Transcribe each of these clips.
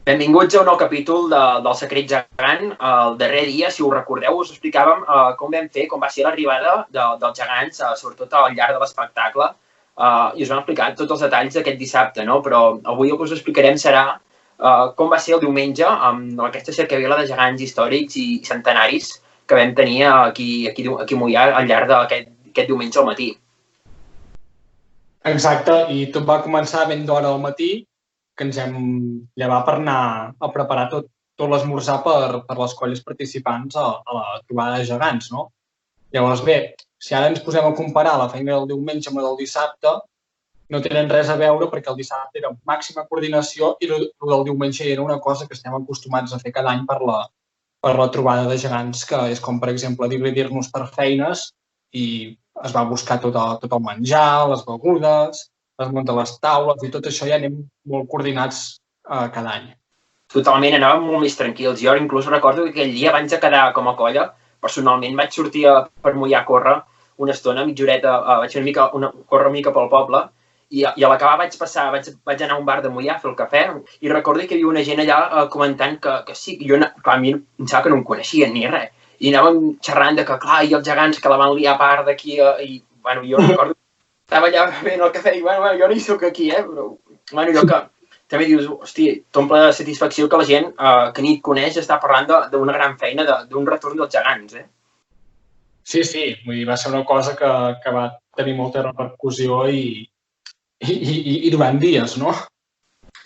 Benvinguts a un nou capítol del Secret Gegant. El darrer dia, si us recordeu, us explicàvem com va ser l'arribada dels gegants, sobretot al llarg de l'espectacle, i us vam explicar tots els detalls d'aquest dissabte, no? Però avui el que us explicarem serà com va ser el diumenge amb aquesta cercavila de gegants històrics i centenaris que vam tenir aquí a Moià al llarg d'aquest diumenge al matí. Exacte, i tot va començar ben d'hora al matí, que ens hem llevat per anar a preparar tot l'esmorzar per les colles participants a la trobada de gegants, no? Llavors, bé, si ara ens posem a comparar la feina del diumenge amb la del dissabte, no tenen res a veure perquè el dissabte era màxima coordinació i el del diumenge era una cosa que estem acostumats a fer cada any per la trobada de gegants, que és com, per exemple, dividir-nos per feines i es va buscar tot el menjar, les begudes, es munta les taules i tot això ja anem molt coordinats cada any. Totalment, anàvem molt més tranquils. Jo inclús recordo que aquell dia, abans de quedar com a colla, personalment vaig sortir per Moià a córrer una estona, mitja horeta, vaig córrer una mica pel poble i a l'acabar vaig anar a un bar de Moià a fer el cafè i recordo que hi havia una gent allà comentant que sí, que jo, clar, a mi em sembla que no em coneixien ni res. I anàvem xerrant de que, clar, i els gegants que la van liar a part d'aquí i, bueno, jo recordo estava allà fent el cafè i, bueno, jo no hi soc aquí, però, bueno, jo que també dius, hosti, t'omple de satisfacció que la gent que ni et coneix està parlant d'una gran feina, d'un retorn dels gegants, Sí, vull dir, va ser una cosa que va tenir molta repercussió i durant dies, no?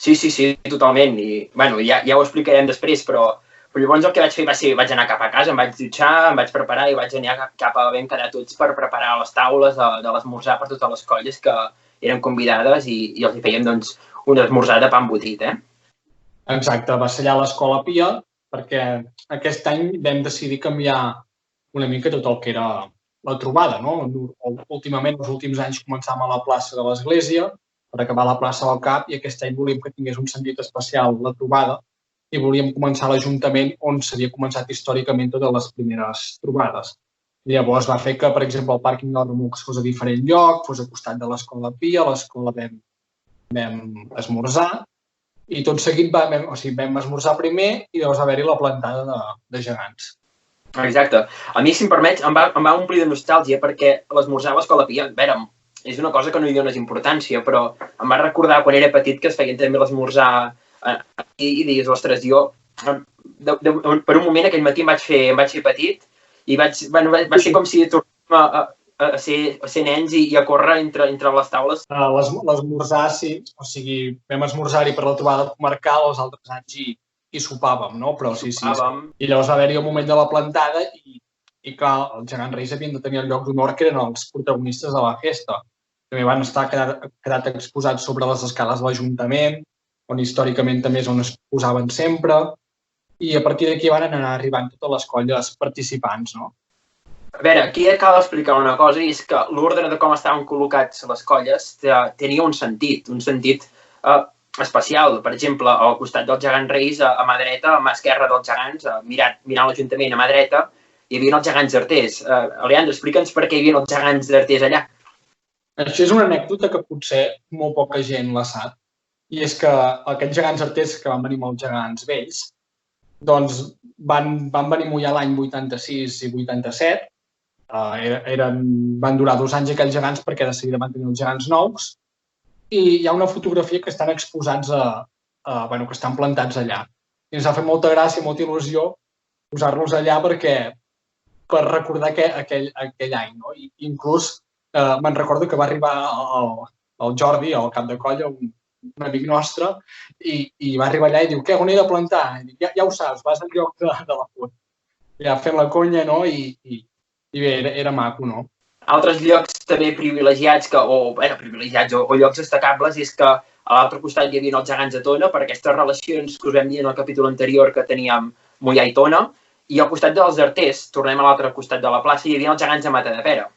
Sí, totalment, i, bueno, ja ho explicarem després, però llavors el que vaig fer va ser, vaig anar cap a casa, em vaig dutxar, em vaig preparar i vaig anar cap a vam quedar tots per preparar les taules de l'esmorzar per totes les colles que eren convidades i els hi fèiem, doncs, un esmorzar de pa embotit, Exacte, va ser allà a l'Escola Pia, perquè aquest any vam decidir canviar una mica tot el que era la trobada, no? Últimament, els últims anys començàvem a la plaça de l'Església, per acabar a la plaça del Cap, i aquest any volíem que tingués un sentit especial la trobada, i volíem començar a l'Ajuntament on s'havia començat històricament totes les primeres trobades. Llavors va fer que, per exemple, el pàrquing del Remux fos a diferent lloc, fos a costat de l'Escola Pia, a l'Escola vam esmorzar, i tot seguit vam esmorzar primer i llavors va haver-hi la plantada de gegants. Exacte. A mi, si em permets, em va omplir de nostàlgia perquè l'esmorzar a l'Escola Pia, a veure, és una cosa que no hi dones importància, però em va recordar quan era petit que es feien també l'esmorzar i digues, ostres, jo per un moment aquell matí em vaig fer petit i va ser com si tornéssim a ser nens i a córrer entre les taules. L'esmorzar, sí, o sigui, vam esmorzar-hi per la trobada comarcal els altres anys i sopàvem, no? Però sí. I llavors va haver-hi el moment de la plantada i clar, els gegants reis havien de tenir el lloc d'honor que eren els protagonistes de la festa. També van estar quedat exposats sobre les escales de l'Ajuntament, on històricament també és on es posaven sempre, i a partir d'aquí van anar arribant totes les colles participants, no? A veure, aquí cal explicar una cosa, i és que l'ordre de com estaven col·locats les colles tenia un sentit especial. Per exemple, al costat dels gegants reis, a mà dreta, a mà esquerra dels gegants, mirant l'Ajuntament a mà dreta, hi havia els gegants arters. Leandre, explica'ns per què hi havia els gegants arters allà. Això és una anècdota que potser molt poca gent la sap, i és que aquests gegants arters que van venir amb els gegants vells, doncs van venir a Moià l'any 86 i 87, van durar 2 anys aquells gegants perquè de seguida van tenir els gegants nous, i hi ha una fotografia que estan exposats que estan plantats allà. I ens ha fet molta gràcia, molta il·lusió posar-los allà per recordar aquell any, no? I inclús me'n recordo que va arribar el Jordi, el cap de colla, un amic nostre, i va arribar allà i diu, què, on he de plantar? I dic, ja ho saps, vas al lloc de la foto. Ja fent la conya, no? I bé, era maco, no? Altres llocs també privilegiats o llocs destacables és que a l'altre costat hi havia els gegants de Tona per aquestes relacions que us vam dir en el capítol anterior que teníem Moià i Tona, i al costat dels arters, tornem a l'altre costat de la plaça, hi havia els gegants de Matadepera.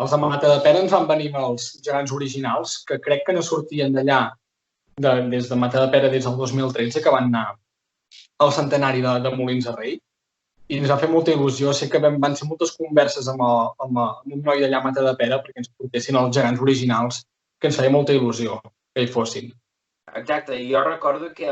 Els de Matadepera ens van venir els gegants originals, que crec que no sortien d'allà des de Matadepera des del 2013, que van anar al centenari de Molins de Rei. I ens va fer molta il·lusió. Sé que van ser moltes converses amb un noi d'allà a Matadepera perquè ens portessin els gegants originals, que ens feia molta il·lusió que hi fossin. Exacte, i jo recordo que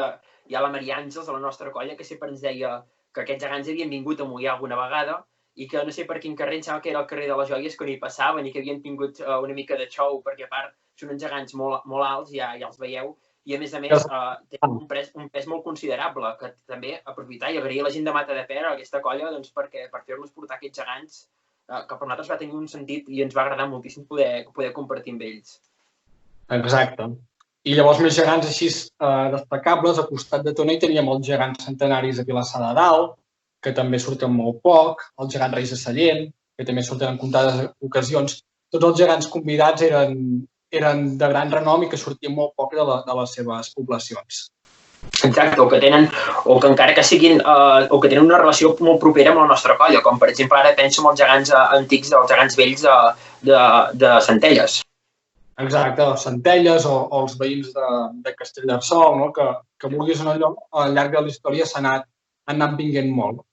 hi ha la Maria Àngels, de la nostra colla, que sempre ens deia que aquests gegants havien vingut a Moià alguna vegada i que no sé per quin carrer, em sembla que era el carrer de les Joies, que no hi passaven i que havien tingut una mica de show, perquè a part són uns gegants molt, molt alts, ja els veieu, i a més tenen un pes molt considerable, que també aprofitar i agrair a la gent de Matadepera, a aquesta colla, doncs, per fer-los portar aquests gegants, que per nosaltres va tenir un sentit i ens va agradar moltíssim poder compartir amb ells. Exacte. I llavors més gegants així destacables, a costat de Tona hi teníem els gegants centenaris de Vilassar de Dalt, que també surten molt poc, els gegants Reis de Sallent, que també surten en comptades ocasions. Tots els gegants convidats eren de gran renom i que sortien molt poc de les seves poblacions. Exacte, o que encara que siguin, o que tenen una relació molt propera amb la nostra colla, com per exemple ara penso en els gegants antics, els gegants vells de Centelles. Exacte, Centelles o els veïns de Castellterçol, no? que vulguis o no, al llarg de la història s'ha anat vinguent molt.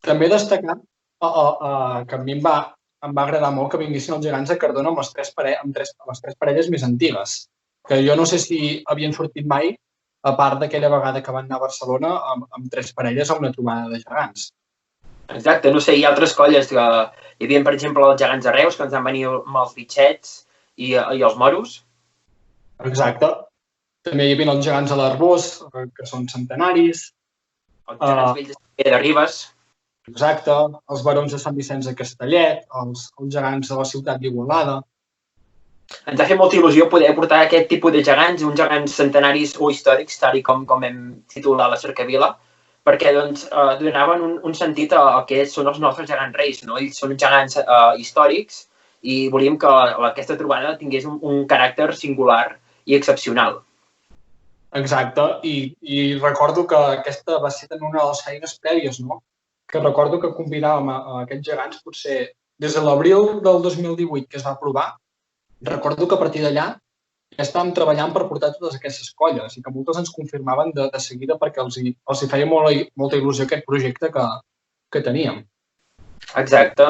També destacar que a mi em va agradar molt que vinguessin els gegants de Cardona amb les tres parelles més antigues, que jo no sé si havien sortit mai, a part d'aquella vegada que van anar a Barcelona amb tres parelles a una trobada de gegants. Exacte, no sé, hi ha altres colles que hi havia, per exemple, els gegants de Reus, que ens van venir amb els bitxets i els moros. Exacte. També hi havia els gegants de l'Arbós, que són centenaris. Els gegants vells de Ribes. Exacte. Els barons de Sant Vicenç de Castellet, els gegants de la ciutat d'Igualada. Ens ha fet molta il·lusió poder portar aquest tipus de gegants, uns gegants centenaris o històrics, tal com hem titulat la cercavila, perquè donaven un sentit al que són els nostres gegants reis. No? Ells són gegants històrics i volíem que aquesta trobada tingués un caràcter singular i excepcional. Exacte, i recordo que aquesta va ser també una de les feines prèvies, no? Que recordo que convidàvem a aquests gegants potser des de l'abril del 2018 que es va aprovar. Recordo que a partir d'allà ja estàvem treballant per portar totes aquestes colles i que moltes ens confirmaven de seguida perquè els hi feia molta il·lusió aquest projecte que teníem. Exacte.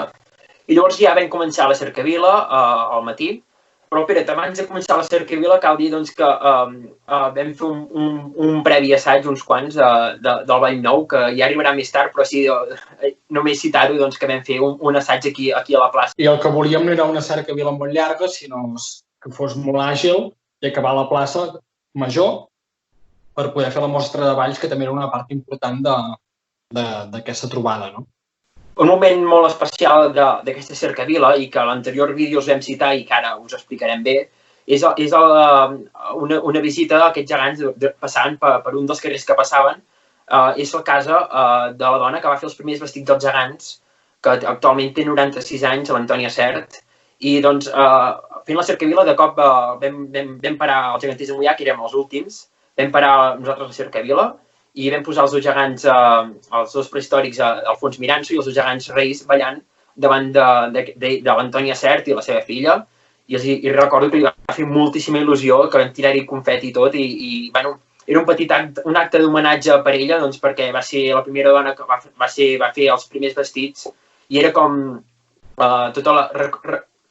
I llavors ja vam començar la cercavila al matí, però Pere, abans de començar la cercavila cal dir que vam fer un previ assaig, uns quants, del Vall Nou, que ja arribarà més tard, però sí, només citar-ho, que vam fer un assaig aquí a la plaça. I el que volíem no era una cercavila molt llarga, sinó que fos molt àgil i acabar a la plaça Major per poder fer la mostra de balls, que també era una part important d'aquesta trobada, no? Un moment molt especial d'aquesta cercavila i que a l'anterior vídeo us vam citar i que ara us explicarem bé, és una visita d'aquests gegants passant per un dels carrers que passaven. És la casa de la dona que va fer els primers vestits dels gegants, que actualment té 96 anys, l'Antònia Cert, i fent la cercavila de cop vam parar els geganters de Moià, que érem els últims, vam parar nosaltres la cercavila i vam posar els dos gegants, els dos prehistòrics, Alfons Miranso i els dos gegants reis ballant davant de l'Antònia Cert i la seva filla. I recordo que li va fer moltíssima il·lusió, que vam tirar-hi confeti i tot, i era un acte d'homenatge per ella, perquè va ser la primera dona que va fer els primers vestits i era com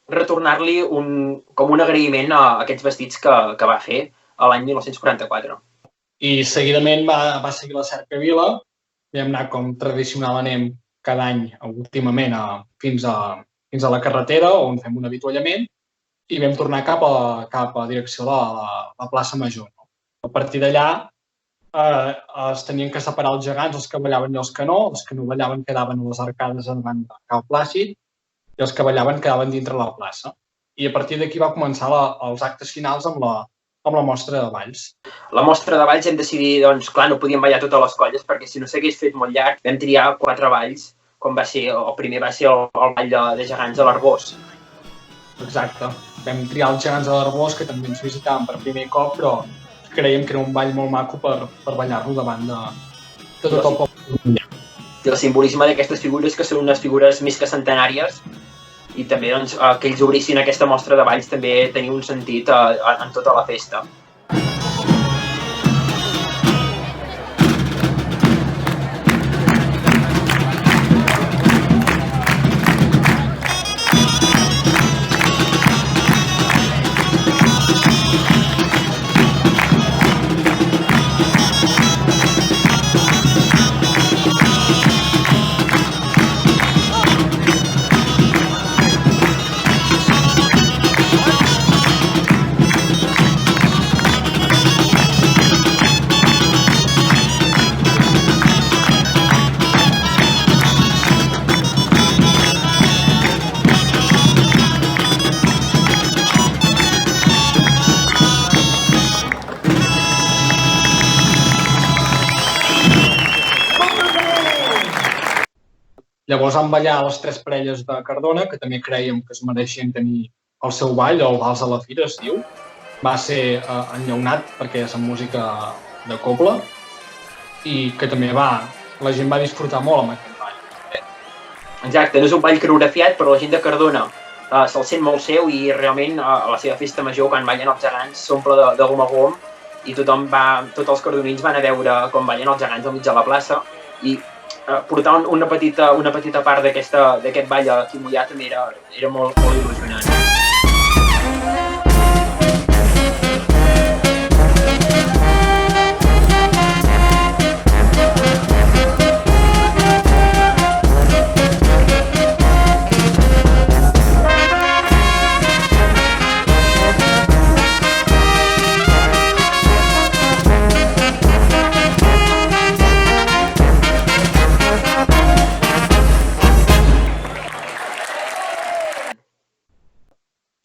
retornar-li com un agraïment a aquests vestits que va fer l'any 1944. I seguidament va seguir la cercavila, vam anar com tradicional anem cada any, últimament, fins a la carretera, on fem un avituallament, i vam tornar cap a direcció de la plaça Major. A partir d'allà es tenien que separar els gegants, els que ballaven i els que no ballaven quedaven a les arcades davant de Cal Plàcid i els que ballaven quedaven dintre la plaça. I a partir d'aquí va començar els actes finals amb la mostra de balls. La mostra de balls hem decidit, clar, no podíem ballar totes les colles perquè si no s'hagués fet molt llarg vam triar 4 balls, com va ser, el primer va ser el ball de gegants de l'Arbós. Exacte. Vam triar els gegants de l'Arbós, que també ens visitaven per primer cop, però creiem que era un ball molt maco per ballar-lo davant de tot el poble. I el simbolisme d'aquestes figures, que són unes figures més que centenàries, i també que ells obrissin aquesta mostra de balls també tenia un sentit en tota la festa. Llavors van ballar les 3 parelles de Cardona, que també creiem que es mereixien tenir el seu ball, el Vals a la Fira, es diu. Va ser enllaunat perquè és en música de cobla i que també la gent va disfrutar molt amb aquest ball. Exacte, no és un ball coreografiat, però la gent de Cardona se'l sent molt seu i realment a la seva festa major, quan ballen els gegants, s'omple de gom a gom i tots els cardonins van a veure com ballen els gegants al mig de la plaça i portar una petita part d'aquest ball aquí a Moià també era molt il·lusionant.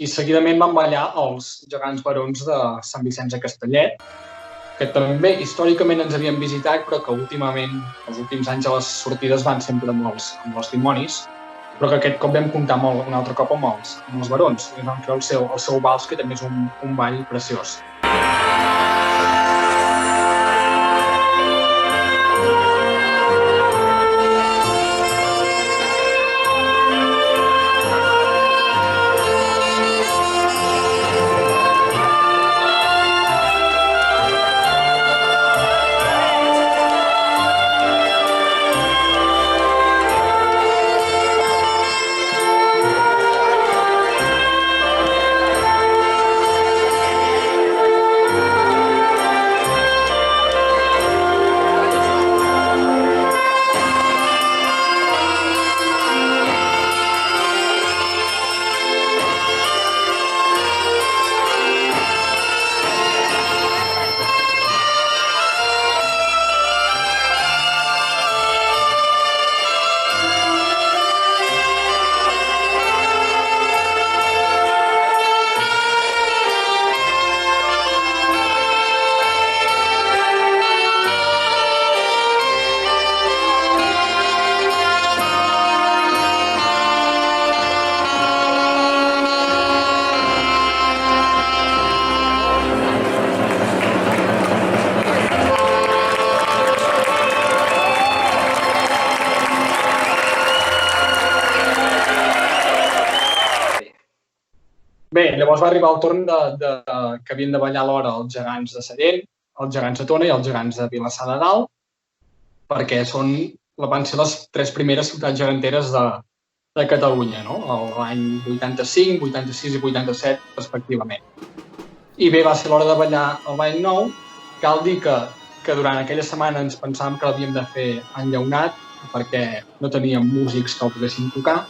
I seguidament van ballar els gegants barons de Sant Vicenç de Castellet, que també històricament ens havien visitat, però que últimament, els últims anys, a les sortides van sempre amb els dimonis, però que aquest cop vam comptar un altre cop amb els barons. I van fer el seu vals, que també és un ball preciós. Bé, llavors va arribar el torn que havien de ballar alhora els gegants de Sallent, els gegants de Tona i els gegants de Vilassar de Dalt, perquè van ser les 3 primeres ciutats geganteres de Catalunya, no? L'any 85, 86 i 87, respectivament. I bé, va ser l'hora de ballar el ball nou. Cal dir que durant aquella setmana ens pensàvem que l'havíem de fer enllaunat perquè no teníem músics que el poguessin tocar,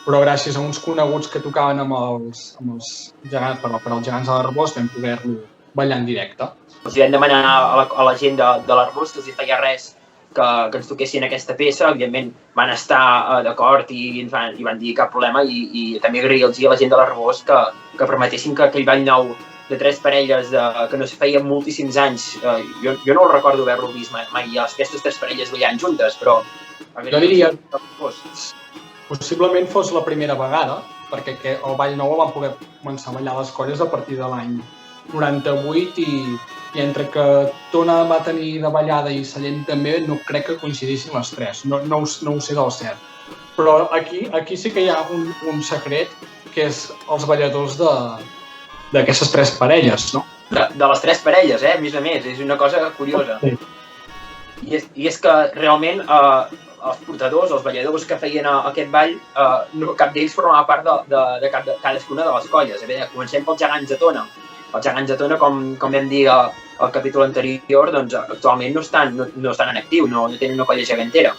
però gràcies a uns coneguts que tocaven amb els gegants, per als gegants de l'Arbós, vam poder-lo ballar en directe. Els vam demanar a la gent de l'Arbós que els feia res que ens toquessin aquesta peça. Evidentment van estar d'acord i van dir cap problema i també agrair-los a la gent de l'Arbós que permetessin que aquell ball nou de 3 parelles que no es feien moltíssims anys, jo no el recordo haver-lo vist mai, aquestes 3 parelles ballant juntes, però... Jo diria possiblement fos la primera vegada, perquè el ball nou el van poder començar a ballar les colles a partir de l'any 98 i entre que Tona va tenir de ballada i Sallent també, no crec que coincidissin les 3, no ho sé del cert. Però aquí sí que hi ha un secret, que és els balladors d'aquestes 3 parelles, no? De les 3 parelles, a més a més, és una cosa curiosa. Sí. I és que realment els portadors, els balladors que feien aquest ball, cap d'ells formava part de cadascuna de les colles. Comencem pels gegants de Tona. Els gegants de Tona, com vam dir al capítol anterior, doncs actualment no estan en actiu, no tenen una colla gegantera.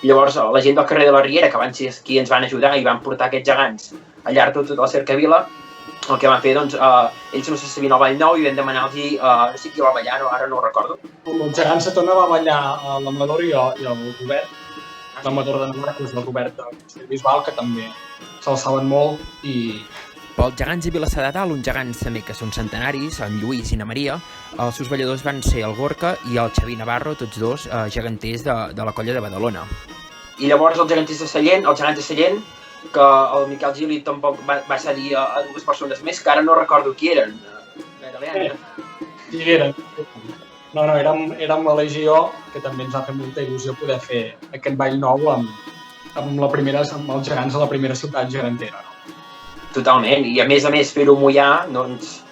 I llavors la gent del carrer de la Riera, que van ser qui ens van ajudar i van portar aquests gegants al llarg de tota la cercavila, el que van fer, doncs, ells no se sabien el ball nou i vam demanar-los, no sé qui va ballar, ara no ho recordo. Els gegants de Tona va ballar l'Amador i el Robert, l'Amador de Navarra, que és el Robert de Bisbal, que també s'alçaven molt i... Pels gegants de Vilassar de Dalt, uns gegants també que són centenaris, en Lluís i na Maria, els seus balladors van ser el Gorka i el Xavi Navarro, tots dos geganters de la colla de Badalona. I llavors els gegants de Sallent, que el Miquel Gili tampoc va cedir a dues persones més, que ara no recordo qui eren. Sí, eren. No, érem la Legió, que també ens va fer molta il·lusió poder fer aquest ball nou amb els gegants de la primera ciutat gegantera. No? Totalment, i a més fer-ho a Moià, doncs,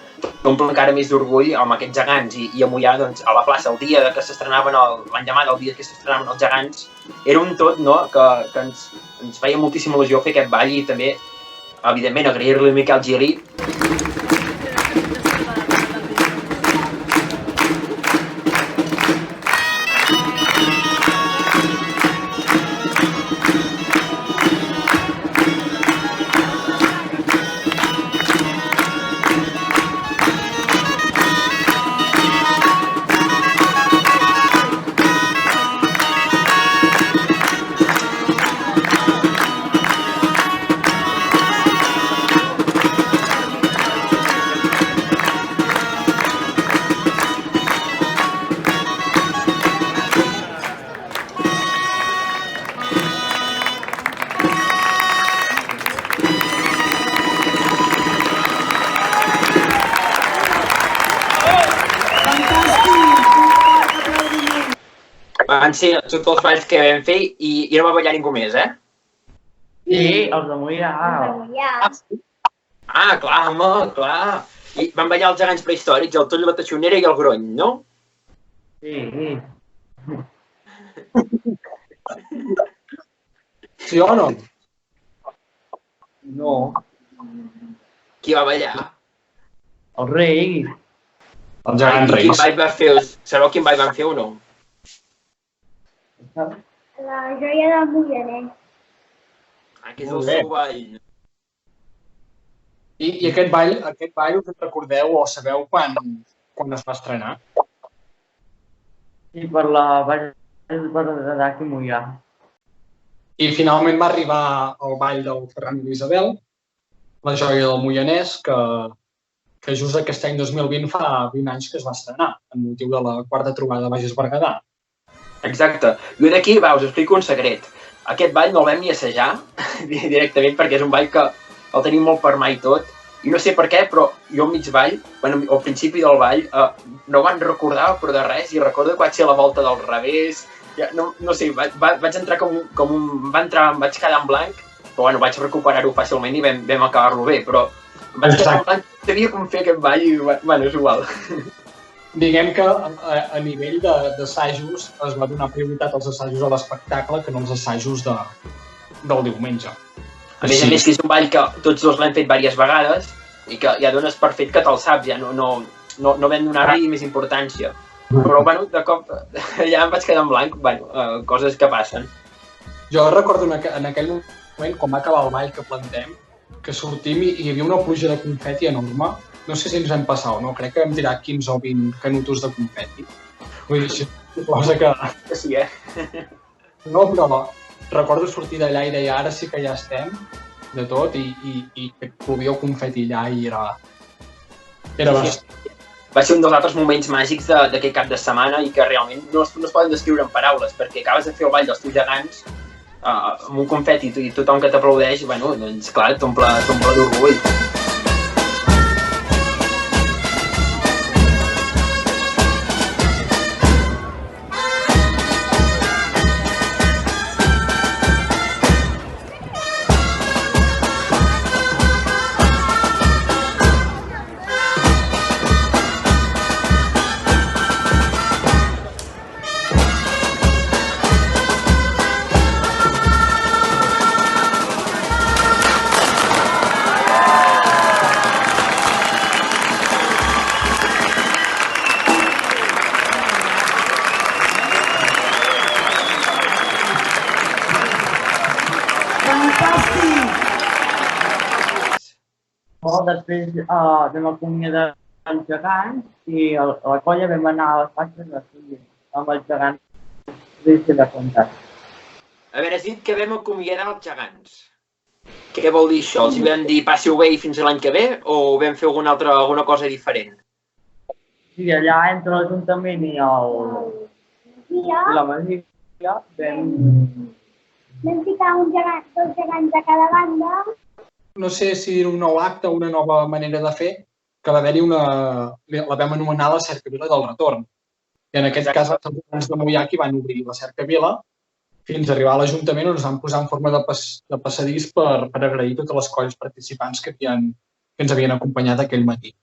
t'omple encara més d'orgull amb aquests gegants i a Moià, doncs, a la plaça, el dia que s'estrenaven, l'endemà del dia que s'estrenaven els gegants, era un tot, no?, que ens feia moltíssima il·lusió fer aquest ball i també, evidentment, agrair-li a Miquel Gili. Van ser tots els balls que vam fer i no va ballar ningú més, Sí, els de Moià. Ah, clar, home, clar. I van ballar els gegants prehistòrics, el Toll, la Teixonera i el Grony, no? Sí. Sí o no? No. Qui va ballar? El rei. Els gegants Quin reis. ball va fer? Sabeu quin ball van fer o no? La joia del Moianès. Que és el seu ball. I aquest ball us en recordeu o sabeu quan es va estrenar? Sí, per la Vall d'Adac i Moià. I finalment va arribar el ball del Ferran i l'Isabel, la joia del Moianès, que just aquest any 2020 fa 20 anys que es va estrenar, amb motiu de la quarta trobada de Bages Berguedà. Exacte. Jo d'aquí, us explico un secret. Aquest ball no el vam ni assajar directament perquè és un ball que el tenim molt per mà i tot. I no sé per què, però jo al mig ball, al principi del ball, no van recordar però de res i recordo que vaig ser la volta del revés. No sé, vaig entrar vaig quedar en blanc, però vaig recuperar-ho fàcilment i vam acabar-lo bé, però vaig quedar en blanc, sabia com fer aquest ball i és igual. Diguem que a nivell d'assajos es va donar prioritat als assajos a l'espectacle que no als assajos del diumenge. A més, que és un ball que tots dos l'hem fet diverses vegades i que ja dones per fet que te'l saps, ja no vam donar-li més importància. Però, de cop ja em vaig quedar en blanc, coses que passen. Jo recordo en aquell moment, quan va acabar el ball que plantem, que sortim i hi havia una pluja de confeti enorme. No sé si ens vam passar o no, crec que vam tirar 15 o 20 canutos de confeti. Vull dir, cosa que... Sí, No, però recordo sortir d'allà i deia ara sí que ja estem, de tot, i que plovia el confeti allà i era bastant. Va ser un dels altres moments màgics d'aquest cap de setmana i que realment no es poden descriure en paraules, perquè acabes de fer el ball dels teus gegants amb un confeti i tothom que t'aplaudeix, doncs clar, t'omple d'orgull. Després vam acomiadar els gegants i a la colla vam anar a les passes de Silla amb els gegants de Comtat. A veure, has dit que vam acomiadar els gegants. Què vol dir això? Els vam dir passeu bé i fins l'any que ve o vam fer alguna cosa diferent? Sí, allà entre l'Ajuntament i la Masia Vam ficar dos gegants a cada banda. No sé si era un nou acte o una nova manera de fer, que va haver-hi la vam anomenar la cercavila del retorn. I en aquest cas els habitants de Moià qui van obrir la cercavila fins a arribar a l'Ajuntament on es van posar en forma de passadís per agrair totes les colles participants que ens havien acompanyat aquell matí.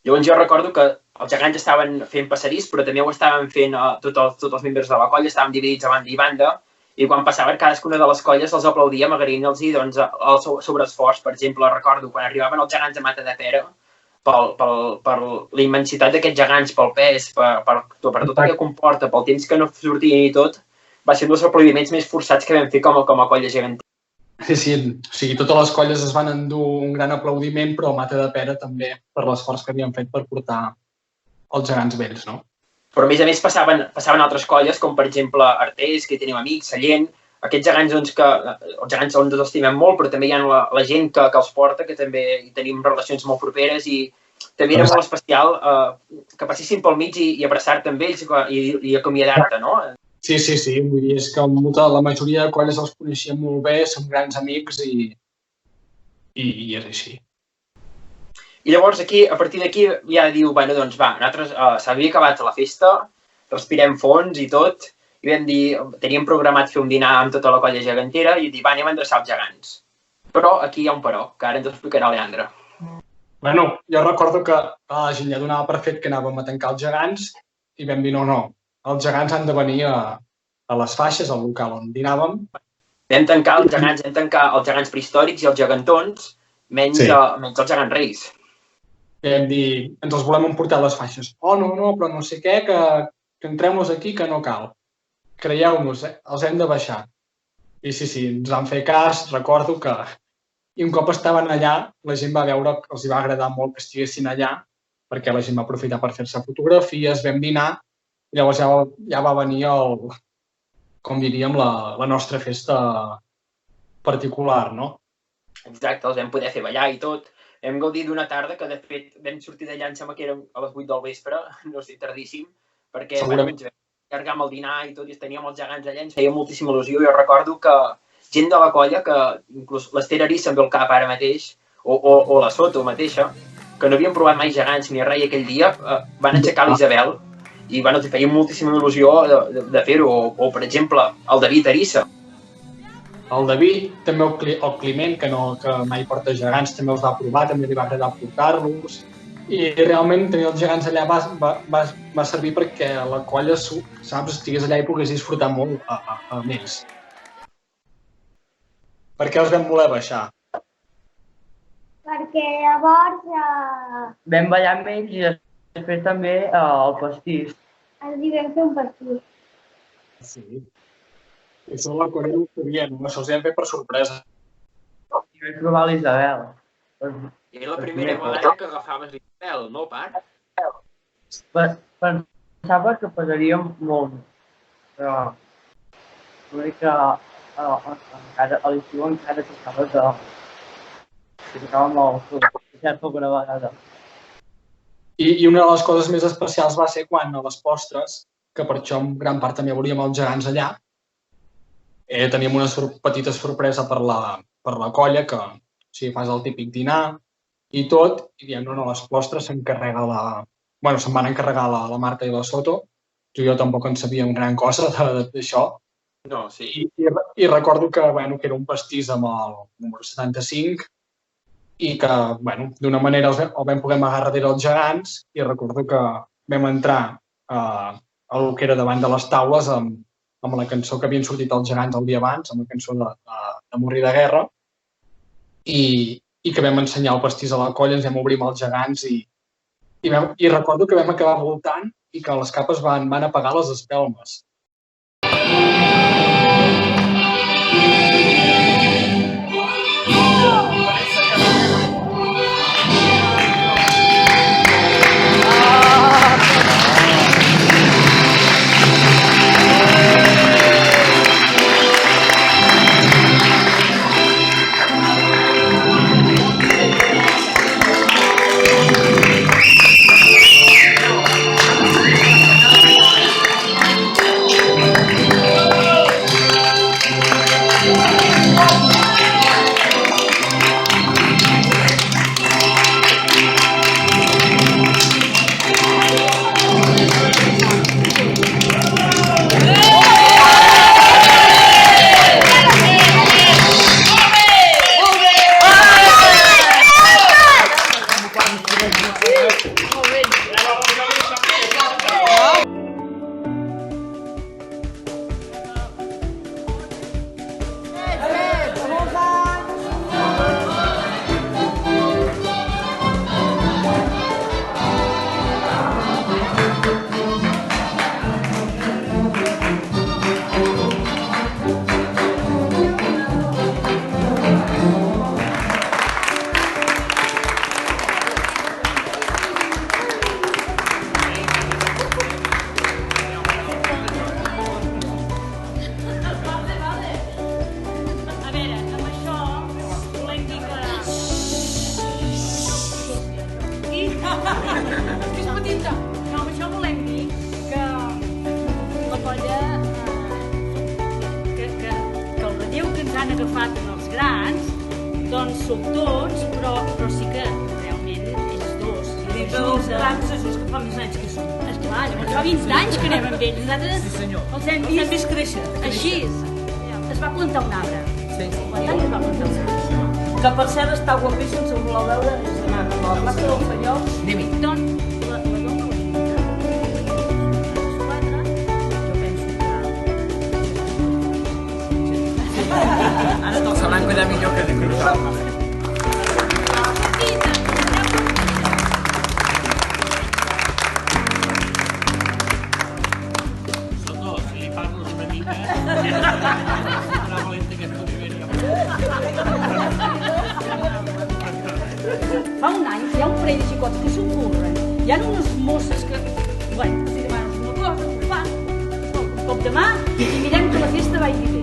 Llavors jo recordo que els gegants estaven fent passadís, però també ho estaven fent tots els membres de la colla, estàvem dividits a banda i banda, i quan passaven cadascuna de les colles els aplaudíem agraint-los doncs, el sobreesforç. Per exemple, recordo quan arribaven els gegants de Matadepera, per la immensitat d'aquests gegants, pel pes, per tot el que comporta, pel temps que no sortien i tot, va ser un dels aplaudiments més forçats que vam fer com a colla gegantera. Sí, o sigui, totes les colles es van endur un gran aplaudiment, però Matadepera també per l'esforç que havien fet per portar els gegants vells, no? Però a més passaven altres colles, com per exemple Artés, que hi tenim amics, Sallent, aquests gegants doncs, que els gegants ens els estimem molt, però també hi ha la gent que els porta, que també hi tenim relacions molt properes i també era molt especial que passessin pel mig i abraçar-te amb ells i acomiadar-te, no? Sí, vull dir, és que la majoria de colles els coneixíem molt bé, som grans amics i és així. I llavors aquí, a partir d'aquí, ja diu, bueno, doncs va, nosaltres s'havia acabat la festa, respirem fons i tot, i vam dir, teníem programat fer un dinar amb tota la colla gegantera i dir, va, anem a endreçar els gegants. Però aquí hi ha un però, que ara ens explicarà Leandre. Bueno, jo recordo que la gent ja donava per fet que anàvem a tancar els gegants i vam dir, no, els gegants han de venir a les faixes, al local on dinàvem. Vam tancar els gegants prehistòrics i els gegantons, menys els gegants reis. I vam dir, ens els volem emportar a les faixes. Oh, no, però no sé què, que entrem-los aquí, que no cal. Creieu-nos, els hem de baixar. I sí, ens van fer cas, recordo que... I un cop estaven allà, la gent va veure que els va agradar molt que estiguessin allà, perquè la gent va aprofitar per fer-se fotografies, vam dinar, i llavors ja va venir com diríem, la nostra festa particular, no? Exacte, els vam poder fer ballar i tot. Vam gaudir d'una tarda que, de fet, vam sortir d'allà, em sembla que era a les 8 del vespre, no sé, tardíssim, perquè ens vam allargar amb el dinar i tot, i teníem els gegants allà, ens feia moltíssima il·lusió. Jo recordo que gent de la colla, que inclús l'Esther Arís se'm ve al cap ara mateix, o la Soto mateixa, que no havien provat mai gegants ni res, i aquell dia van aixecar l'Isabel, i bueno, els feia moltíssima il·lusió de fer-ho, o per exemple, el David Arissa. El David, també el Climent, que mai porta gegants, també els va provar, també li va agradar portar-los, i realment tenir els gegants allà va servir perquè la colla, saps, estigués allà i pogués disfrutar molt amb ells. Per què els vam voler baixar? Perquè llavors... Vam ballar amb ells i després també el pastís. Els hi vam fer un pastís. Sí. Això la colla no ho sabia, no? Això els vam fer per sorpresa. I vam trobar l'Isabel. Era la primera vegada que agafaves l'Isabel, no, part? Pensava que pesaríem molt, però l'únic que a l'estiu encara tocava que tocàvem el concert alguna vegada. I una de les coses més especials va ser quan a les postres, que per això en gran part també volíem els gegants allà, teníem una petita sorpresa per la colla, que fas el típic dinar i tot, i diem, no, les postres se'n van encarregar la Marta i la Soto. Jo tampoc en sabia una gran cosa d'això. No, sí. I recordo que era un pastís amb el número 75 i que, d'una manera el vam poder amagar darrere els gegants, i recordo que vam entrar a lo que era davant de les taules amb la cançó que havien sortit els gegants el dia abans, amb la cançó de Morrir de Guerra, i que vam ensenyar el pastís a la colla, ens vam obrir amb els gegants i recordo que vam acabar voltant i que les capes van apagar les espelmes. Molt bé. A veure, amb això volem dir que... I... És petita. No, amb això volem dir que la colla... que el relleu que ens han agafat en els grans, doncs som tots, però sí que realment ells dos. I els que fa més anys que som. Esclar, llavors fa 20 anys que anem amb ells. Nosaltres els hem vist créixer. Així es va plantar un arbre. Sí. Plantar es va plantar un arbre. Que per cert està guapíssim, si ho voleu veure, és d'anar a la plaça del Fallol. Anem-hi. Doncs, la dona les 4, jo penso que... Ara te'l sabran cuidar millor que nosaltres. Fa un any hi ha un parell de xicots que s'ho curren. Hi ha unes mosses que, bueno, si demanes una cosa, ho fan. Un cop de mà i mirem que la festa vagi bé.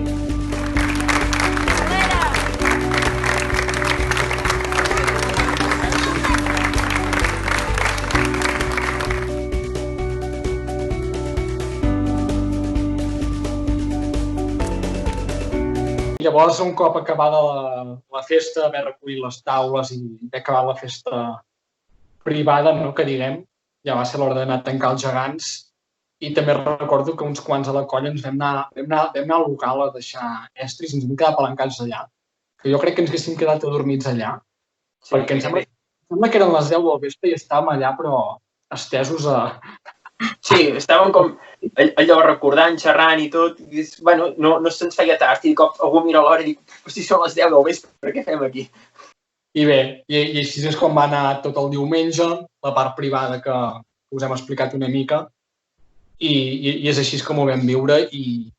Llavors, un cop acabada la festa, haver recollit les taules i haver acabat la festa privada, no, que diguem, ja va ser l'hora d'anar a tancar els gegants. I també recordo que uns quants a la colla ens vam anar al local a deixar estris i ens vam quedar apalancats allà. Que jo crec que ens haguéssim quedat adormits allà, sí, perquè em sembla que eren les 10 del vespre i estàvem allà, però estesos a... Sí, estàvem com allò recordant, xerrant i tot, i bueno, no se'ns feia tard, i de cop algú mira l'hora i dic, si són les 10 del vespre, què fem aquí? I bé, i així és com va anar tot el diumenge, la part privada que us hem explicat una mica, i és així com ho vam viure i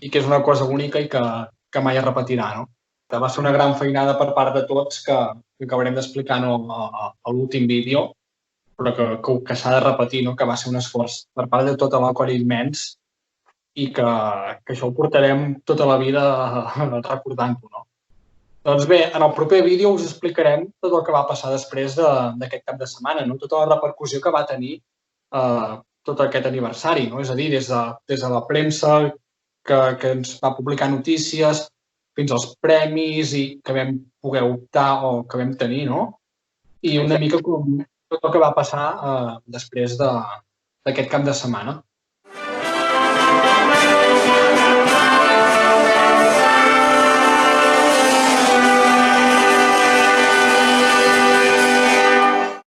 que és una cosa única i que mai es repetirà, no? Va ser una gran feinada per part de tots que acabarem d'explicar a l'últim vídeo, però que s'ha de repetir, no? Que va ser un esforç per part de tota la colla immens i que això ho portarem tota la vida recordant-ho, no? Doncs bé, en el proper vídeo us explicarem tot el que va passar després d'aquest cap de setmana, no? Tota la repercussió que va tenir tot aquest aniversari, no? És a dir, des de la premsa que ens va publicar notícies fins als premis i que vam poder optar o que vam tenir, no? I una mica com tot el que va passar després d'aquest cap de setmana.